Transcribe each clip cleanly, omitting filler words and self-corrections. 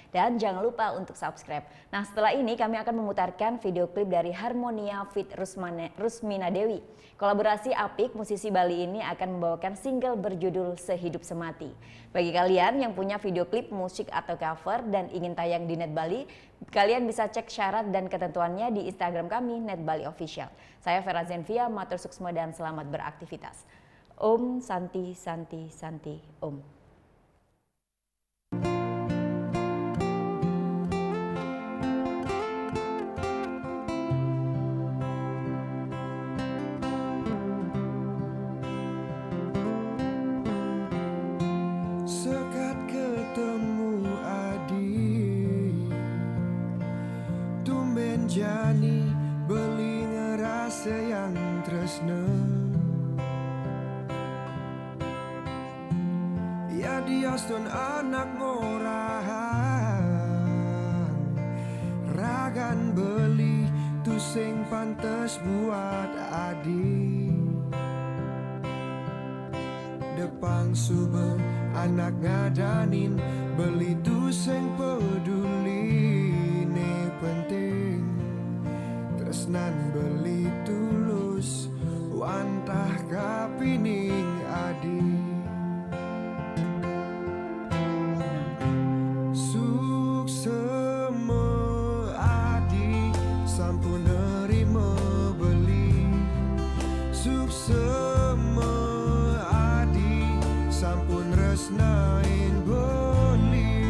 Dan jangan lupa untuk subscribe. Nah, setelah ini kami akan memutarkan video klip dari Harmonia feat. Rusmina Dewi. Kolaborasi apik musisi Bali ini akan membawakan single berjudul Sehidup Semati. Bagi kalian yang punya video klip musik atau cover dan ingin tayang di Net Bali, kalian bisa cek syarat dan ketentuannya di Instagram kami Net Bali Official. Saya Vera Zenvia, matur suksma dan selamat beraktivitas. Om Santi Santi Santi Om. Sekat ketemu adik, tumben jani beli ngerasa yang tresna. Ya dioston anak ngorang, ragan beli tu sing pantes buat adik. Depang sumber anak ngadanin beli tu sing peduli ne penting. Tresnan beli tulus wantah kapining adi. Suksema adi sampun nerima beli. Suksema adi sampun resnain beli.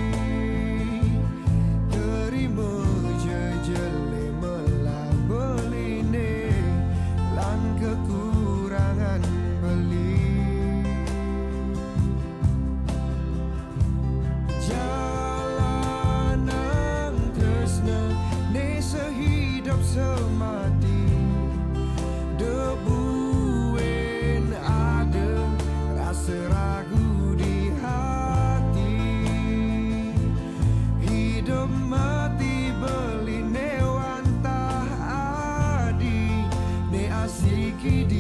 Terima jejele melah beline lan kekurangan beli. Jalanan tresna ne sehidup semati. Debuin ada rasa ragu di hati. Hidup mati beli ne wantah adi ne asiki di